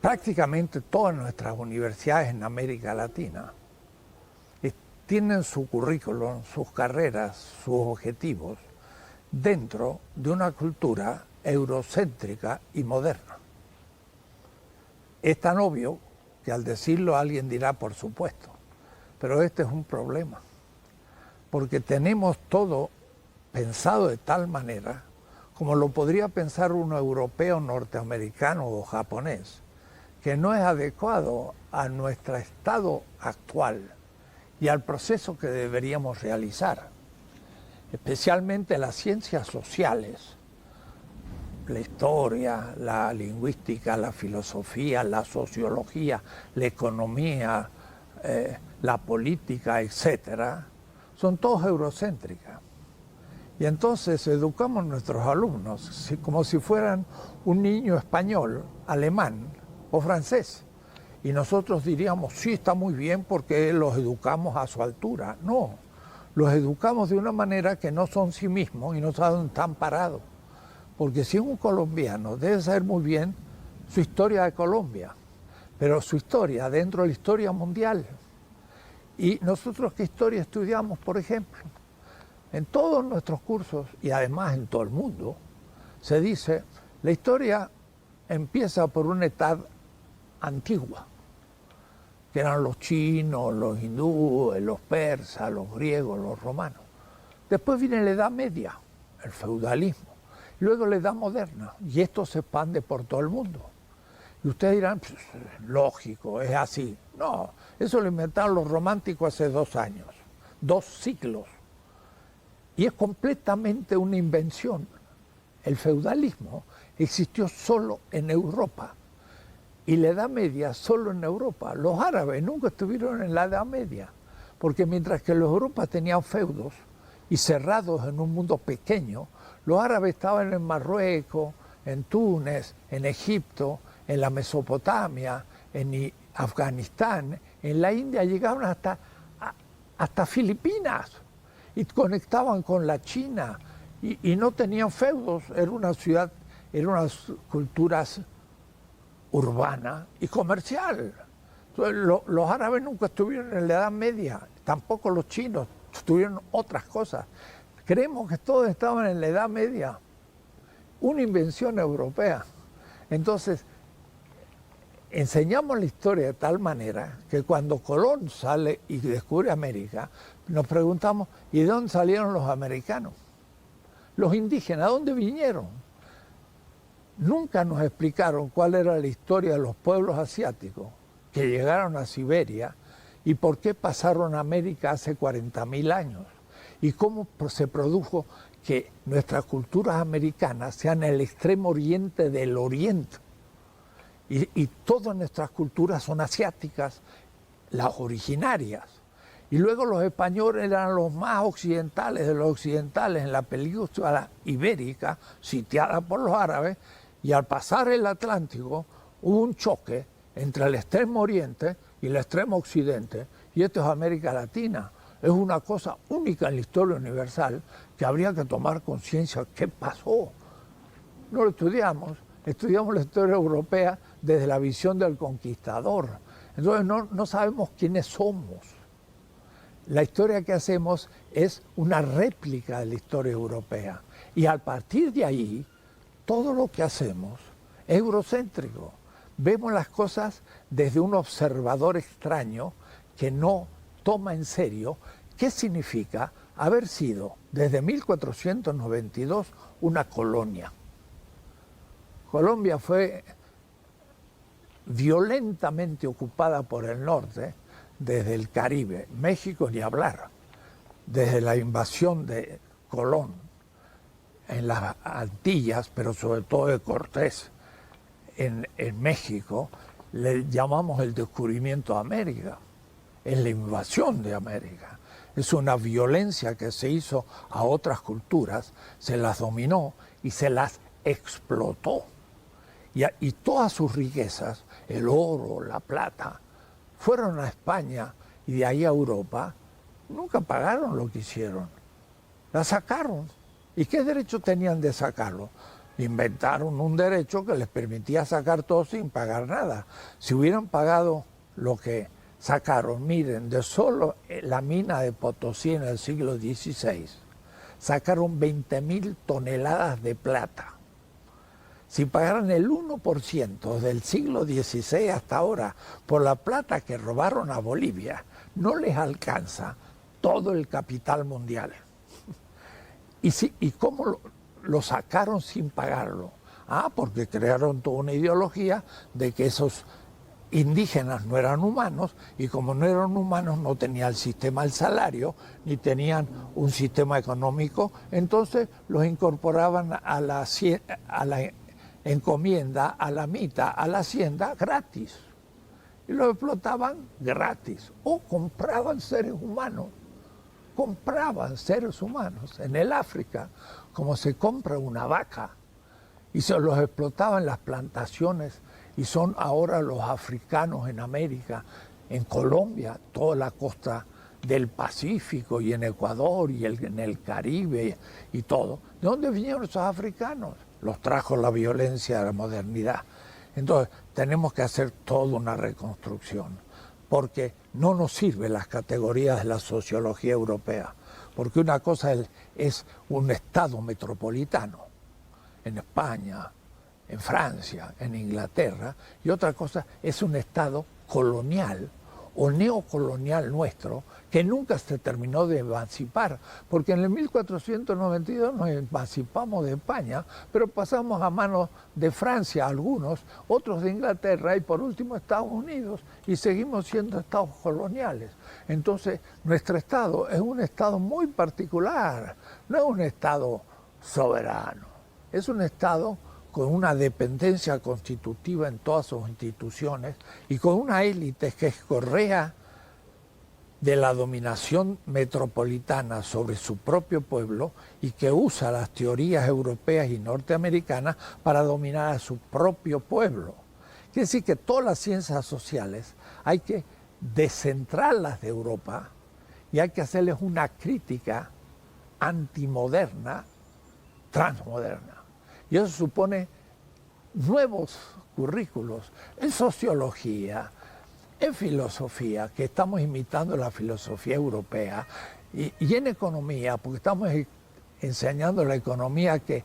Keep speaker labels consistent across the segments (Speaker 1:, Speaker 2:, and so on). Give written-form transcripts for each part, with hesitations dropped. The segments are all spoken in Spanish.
Speaker 1: Prácticamente todas nuestras universidades en América Latina tienen su currículum, sus carreras, sus objetivos dentro de una cultura eurocéntrica y moderna. Es tan obvio que al decirlo alguien dirá por supuesto, pero este es un problema, porque tenemos todo pensado de tal manera como lo podría pensar un europeo, norteamericano o japonés, que no es adecuado a nuestro estado actual y al proceso que deberíamos realizar, especialmente las ciencias sociales, la historia, la lingüística, la filosofía, la sociología, la economía, la política, etcétera, son todos eurocéntricas. Y entonces educamos a nuestros alumnos como si fueran un niño español, alemán o francés. Y nosotros diríamos, sí, está muy bien porque los educamos a su altura. No, los educamos de una manera que no son sí mismos y no saben dónde están parados. Porque si es un colombiano, debe saber muy bien su historia de Colombia, pero su historia dentro de la historia mundial. Y nosotros, ¿qué historia estudiamos, por ejemplo? En todos nuestros cursos, y además en todo el mundo, se dice, la historia empieza por una edad antigua, que eran los chinos, los hindúes, los persas, los griegos, los romanos. Después viene la Edad Media, el feudalismo, luego la Edad Moderna, y esto se expande por todo el mundo. Y ustedes dirán, pues, lógico, es así. No, eso lo inventaron los románticos hace 2 años, 2 siglos. Y es completamente una invención. El feudalismo existió solo en Europa y la Edad Media solo en Europa. Los árabes nunca estuvieron en la Edad Media, porque mientras que los europeos tenían feudos y cerrados en un mundo pequeño, los árabes estaban en Marruecos, en Túnez, en Egipto, en la Mesopotamia, en Afganistán, en la India, llegaban hasta Filipinas y conectaban con la China y no tenían feudos, era una ciudad, eran unas culturas urbana y comercial. Entonces, los árabes nunca estuvieron en la Edad Media, tampoco los chinos, estuvieron otras cosas. Creemos que todos estaban en la Edad Media, una invención europea. Entonces, enseñamos la historia de tal manera que cuando Colón sale y descubre América, nos preguntamos, ¿y de dónde salieron los americanos? Los indígenas, ¿de dónde vinieron? Nunca nos explicaron cuál era la historia de los pueblos asiáticos que llegaron a Siberia y por qué pasaron a América hace 40.000 años y cómo se produjo que nuestras culturas americanas sean el extremo oriente del oriente. Y todas nuestras culturas son asiáticas, las originarias. Y luego los españoles eran los más occidentales de los occidentales en la península ibérica, sitiada por los árabes, y al pasar el Atlántico hubo un choque entre el extremo oriente y el extremo occidente, y esto es América Latina. Es una cosa única en la historia universal que habría que tomar conciencia. ¿Qué pasó? No lo estudiamos la historia europea desde la visión del conquistador. Entonces no sabemos quiénes somos. La historia que hacemos es una réplica de la historia europea. Y a partir de ahí, todo lo que hacemos es eurocéntrico. Vemos las cosas desde un observador extraño que no toma en serio qué significa haber sido, desde 1492, una colonia. Colombia fue violentamente ocupada por el norte desde el Caribe, México ni hablar, desde la invasión de Colón en las Antillas, pero sobre todo de Cortés en México, le llamamos el descubrimiento de América, es la invasión de América, es una violencia que se hizo a otras culturas, se las dominó y se las explotó. Y todas sus riquezas, el oro, la plata, fueron a España y de ahí a Europa, nunca pagaron lo que hicieron, la sacaron. ¿Y qué derecho tenían de sacarlo? Inventaron un derecho que les permitía sacar todo sin pagar nada. Si hubieran pagado lo que sacaron, miren, de solo la mina de Potosí en el siglo XVI, sacaron 20.000 toneladas de plata. Si pagaran el 1% del siglo XVI hasta ahora por la plata que robaron a Bolivia, no les alcanza todo el capital mundial. ¿Y cómo lo sacaron sin pagarlo? Porque crearon toda una ideología de que esos indígenas no eran humanos, y como no eran humanos no tenían el sistema del salario, ni tenían un sistema económico, entonces los incorporaban a la encomienda, a la mitad, a la hacienda gratis. Y los explotaban gratis. O compraban seres humanos. Compraban seres humanos en el África, como se compra una vaca. Y se los explotaban en las plantaciones. Y son ahora los africanos en América, en Colombia, toda la costa del Pacífico, y en Ecuador, y en el Caribe, y todo. ¿De dónde vinieron esos africanos? Los trajo la violencia de la modernidad. Entonces, tenemos que hacer toda una reconstrucción, porque no nos sirven las categorías de la sociología europea, porque una cosa es un Estado metropolitano, en España, en Francia, en Inglaterra, y otra cosa es un Estado colonial o neocolonial nuestro, que nunca se terminó de emancipar, porque en el 1492 nos emancipamos de España, pero pasamos a manos de Francia algunos, otros de Inglaterra y por último Estados Unidos, y seguimos siendo estados coloniales. Entonces, nuestro Estado es un Estado muy particular, no es un Estado soberano, es un Estado con una dependencia constitutiva en todas sus instituciones y con una élite que es correa de la dominación metropolitana sobre su propio pueblo y que usa las teorías europeas y norteamericanas para dominar a su propio pueblo. Quiere decir que todas las ciencias sociales hay que descentrarlas de Europa y hay que hacerles una crítica antimoderna, transmoderna. Y eso supone nuevos currículos en sociología, en filosofía, que estamos imitando la filosofía europea, y en economía, porque estamos enseñando la economía que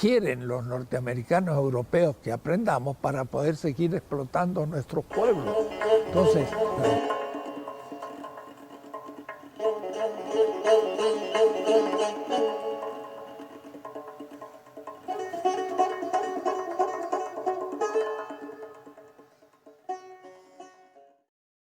Speaker 1: quieren los norteamericanos europeos que aprendamos para poder seguir explotando nuestros pueblos. Entonces,